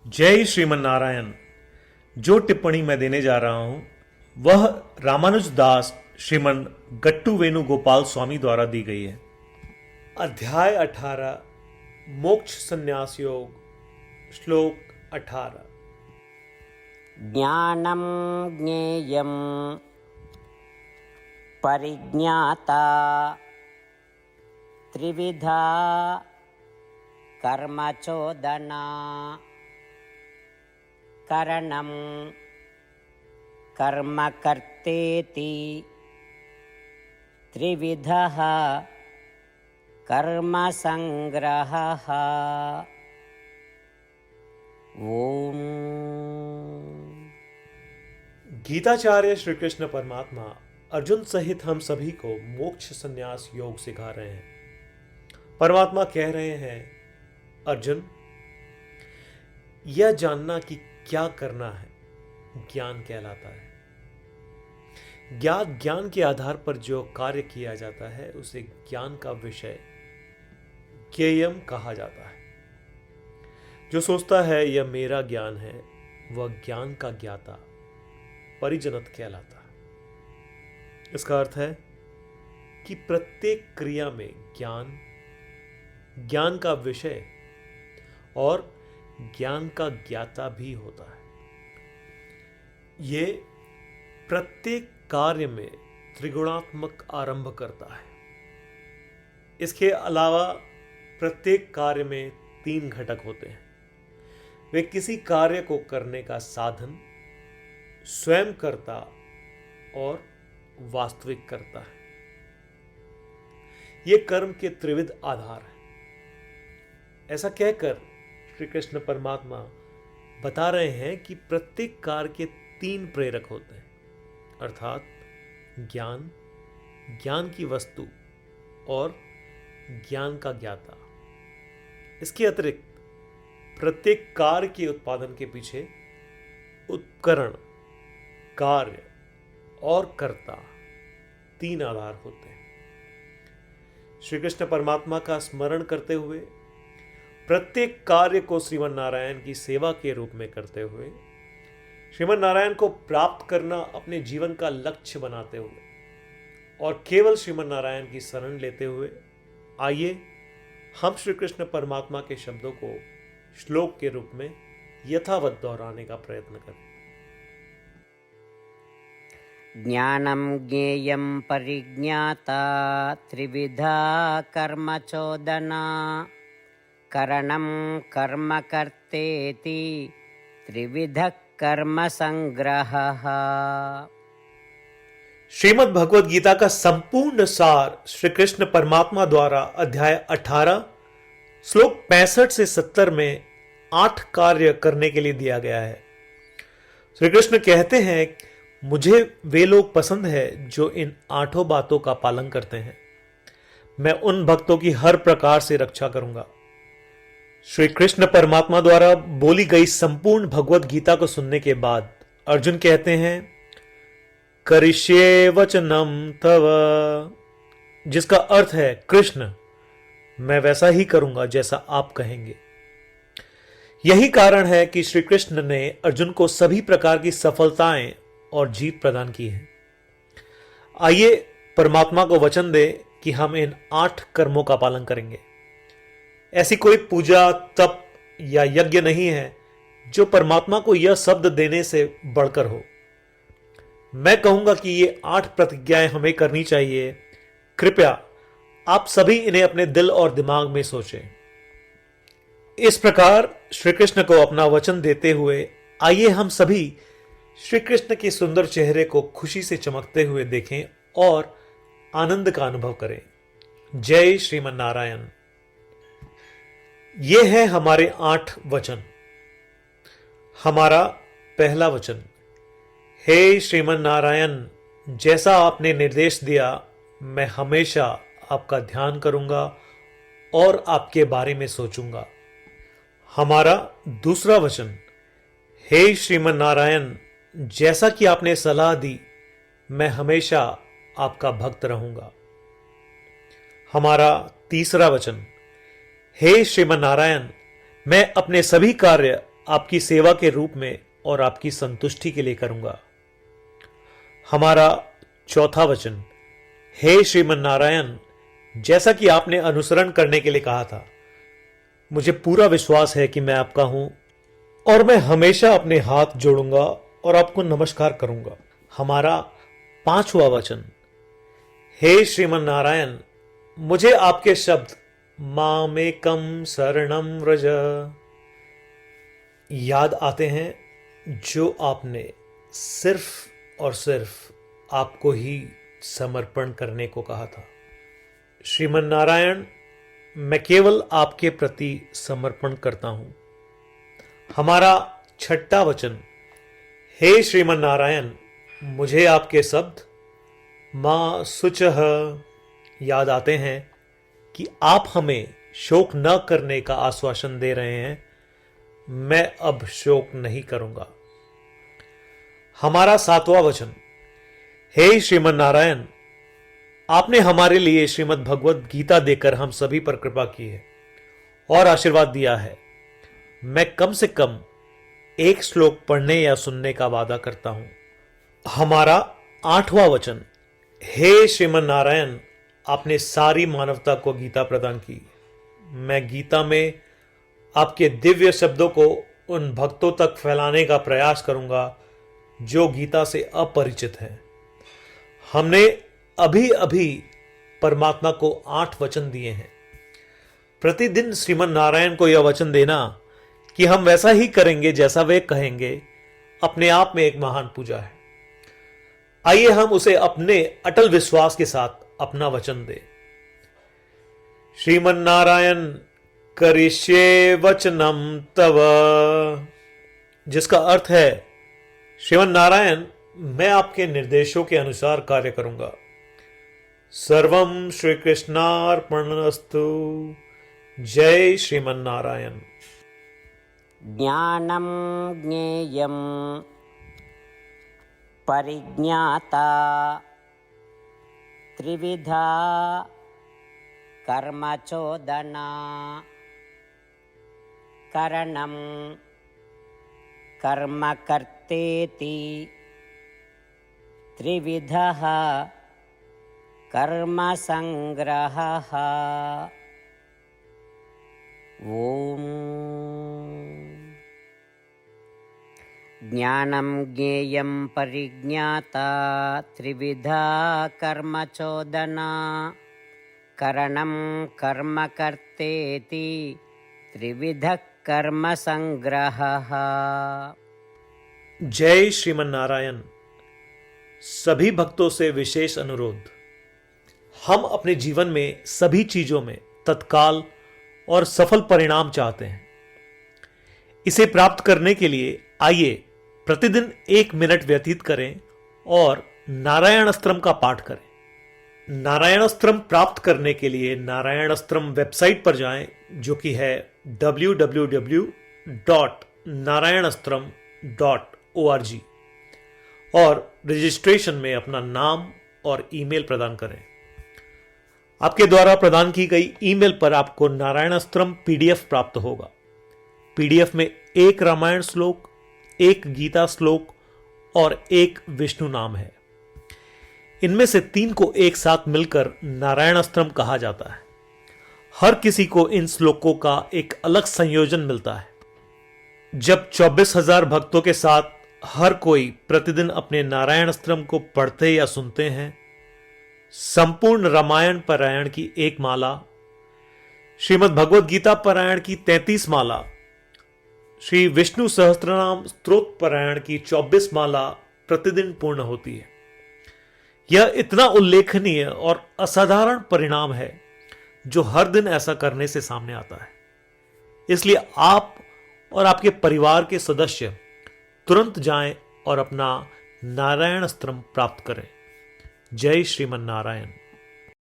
जय श्रीमन नारायण। जो टिप्पणी मैं देने जा रहा हूं वह रामानुज दास श्रीमन गट्टू वेणुगोपाल स्वामी द्वारा दी गई है। अध्याय 18 मोक्ष संन्यास योग श्लोक 18। ज्ञानं ज्ञेयं परिज्ञाता त्रिविधा कर्मचोदना करणं कर्म कर्तेति त्रिविधः कर्म संग्रहः। ओम। गीताचार्य श्री कृष्ण परमात्मा अर्जुन सहित हम सभी को मोक्ष संन्यास योग सिखा रहे हैं। परमात्मा कह रहे हैं, अर्जुन, यह जानना कि क्या करना है ज्ञान कहलाता है। ज्ञान के आधार पर जो कार्य किया जाता है उसे ज्ञान का विषय ज्ञेयम कहा जाता है। जो सोचता है यह मेरा ज्ञान है वह ज्ञान का ज्ञाता परिजनत कहलाता है। इसका अर्थ है कि प्रत्येक क्रिया में ज्ञान का विषय और ज्ञान का ज्ञाता भी होता है। ये प्रत्येक कार्य में त्रिगुणात्मक आरंभ करता है। इसके अलावा प्रत्येक कार्य में 3 घटक होते हैं। वे किसी कार्य को करने का साधन, स्वयं कर्ता और वास्तविक कर्ता है। ये कर्म के त्रिविध आधार है। ऐसा कहकर श्री कृष्ण परमात्मा बता रहे हैं कि प्रत्येक कार्य के 3 प्रेरक होते हैं, अर्थात ज्ञान की वस्तु और ज्ञान का ज्ञाता। इसके अतिरिक्त प्रत्येक कार्य के उत्पादन के पीछे उपकरण, कार्य और कर्ता 3 आधार होते हैं। श्री कृष्ण परमात्मा का स्मरण करते हुए, प्रत्येक कार्य को श्रीमन नारायण की सेवा के रूप में करते हुए, श्रीमन नारायण को प्राप्त करना अपने जीवन का लक्ष्य बनाते हुए और केवल श्रीमन नारायण की शरण लेते हुए, आइए हम श्री कृष्ण परमात्मा के शब्दों को श्लोक के रूप में यथावत दोहराने का प्रयत्न करें। ज्ञानं ज्ञेयं परिज्ञाता त्रिविधा कर्मचोदना करणं कर्म कर्तेति त्रिविधः कर्म संग्रहः। श्रीमद् भगवद गीता का संपूर्ण सार श्री कृष्ण परमात्मा द्वारा अध्याय 18 श्लोक 65 से 70 में 8 कार्य करने के लिए दिया गया है। श्री कृष्ण कहते हैं, मुझे वे लोग पसंद है जो इन 8 बातों का पालन करते हैं। मैं उन भक्तों की हर प्रकार से रक्षा करूंगा। श्री कृष्ण परमात्मा द्वारा बोली गई संपूर्ण भगवद गीता को सुनने के बाद अर्जुन कहते हैं, करिष्ये वचनम तव, जिसका अर्थ है, कृष्ण, मैं वैसा ही करूंगा जैसा आप कहेंगे। यही कारण है कि श्री कृष्ण ने अर्जुन को सभी प्रकार की सफलताएं और जीत प्रदान की है। आइए परमात्मा को वचन दे कि हम इन 8 कर्मों का पालन करेंगे। ऐसी कोई पूजा, तप या यज्ञ नहीं है जो परमात्मा को यह शब्द देने से बढ़कर हो। मैं कहूंगा कि ये 8 प्रतिज्ञाएं हमें करनी चाहिए। कृपया आप सभी इन्हें अपने दिल और दिमाग में सोचें। इस प्रकार श्री कृष्ण को अपना वचन देते हुए आइए हम सभी श्री कृष्ण के सुंदर चेहरे को खुशी से चमकते हुए देखें और आनंद का अनुभव करें। जय श्रीमन नारायण। ये है हमारे 8 वचन। हमारा पहला वचन, हे श्रीमन नारायण, जैसा आपने निर्देश दिया मैं हमेशा आपका ध्यान करूंगा और आपके बारे में सोचूंगा। हमारा दूसरा वचन, हे श्रीमन नारायण, जैसा कि आपने सलाह दी मैं हमेशा आपका भक्त रहूंगा। हमारा तीसरा वचन, हे श्रीमन नारायण, मैं अपने सभी कार्य आपकी सेवा के रूप में और आपकी संतुष्टि के लिए करूंगा। हमारा चौथा वचन, हे श्रीमन नारायण, जैसा कि आपने अनुसरण करने के लिए कहा था, मुझे पूरा विश्वास है कि मैं आपका हूं और मैं हमेशा अपने हाथ जोड़ूंगा और आपको नमस्कार करूंगा। हमारा पांचवा वचन, हे श्रीमन नारायण, मुझे आपके शब्द मामेकम शरणम व्रज याद आते हैं, जो आपने सिर्फ और सिर्फ आपको ही समर्पण करने को कहा था। श्रीमन नारायण, मैं केवल आपके प्रति समर्पण करता हूं। हमारा छठा वचन, हे श्रीमन नारायण, मुझे आपके शब्द मां शुचः याद आते हैं कि आप हमें शोक न करने का आश्वासन दे रहे हैं। मैं अब शोक नहीं करूंगा। हमारा सातवां वचन, हे श्रीमन नारायण, आपने हमारे लिए श्रीमद् भगवद गीता देकर हम सभी पर कृपा की है और आशीर्वाद दिया है। मैं कम से कम एक श्लोक पढ़ने या सुनने का वादा करता हूं। हमारा आठवां वचन, हे श्रीमन नारायण, आपने सारी मानवता को गीता प्रदान की। मैं गीता में आपके दिव्य शब्दों को उन भक्तों तक फैलाने का प्रयास करूंगा जो गीता से अपरिचित हैं। हमने अभी अभी परमात्मा को 8 वचन दिए हैं। प्रतिदिन श्रीमन नारायण को यह वचन देना कि हम वैसा ही करेंगे जैसा वे कहेंगे, अपने आप में एक महान पूजा है। आइए हम उसे अपने अटल विश्वास के साथ अपना वचन दें। श्रीमन नारायण करिष्ये वचनम तव, जिसका अर्थ है, श्रीमन नारायण, मैं आपके निर्देशों के अनुसार कार्य करूंगा। सर्वम श्री कृष्णार्पणमस्तु। जय श्रीमन नारायण। ज्ञानं ज्ञेयं परिज्ञाता त्रिविधा कर्मचोदना करणं कर्म कर्तेति त्रिविधः कर्म संग्रहः। ओम ज्ञानं ज्ञेयं परिज्ञाता त्रिविधा कर्मचोदना करणं कर्म कर्तेति त्रिविधः कर्म संग्रहः। जय श्रीमन नारायण। सभी भक्तों से विशेष अनुरोध, हम अपने जीवन में सभी चीजों में तत्काल और सफल परिणाम चाहते हैं। इसे प्राप्त करने के लिए आइए प्रतिदिन 1 मिनट व्यतीत करें और नारायण अस्त्रम का पाठ करें। नारायण अस्त्रम प्राप्त करने के लिए नारायण अस्त्रम वेबसाइट पर जाएं, जो कि है www.narayanastram.org, और रजिस्ट्रेशन में अपना नाम और ईमेल प्रदान करें। आपके द्वारा प्रदान की गई ईमेल पर आपको नारायण अस्त्रम पीडीएफ प्राप्त होगा। पीडीएफ में 1 रामायण श्लोक, 1 गीता श्लोक और 1 विष्णु नाम है। इनमें से 3 को एक साथ मिलकर नारायण अस्त्रम कहा जाता है। हर किसी को इन श्लोकों का एक अलग संयोजन मिलता है। जब 24,000 भक्तों के साथ हर कोई प्रतिदिन अपने नारायण अस्त्रम को पढ़ते या सुनते हैं, संपूर्ण रामायण पारायण की 1 माला, श्रीमद् भगवद गीता पारायण की 33 माला, श्री विष्णु सहस्त्रनाम स्तोत्र पारायण की 24 माला प्रतिदिन पूर्ण होती है। यह इतना उल्लेखनीय और असाधारण परिणाम है जो हर दिन ऐसा करने से सामने आता है। इसलिए आप और आपके परिवार के सदस्य तुरंत जाएं और अपना नारायण अस्त्रम प्राप्त करें। जय श्रीमन नारायण।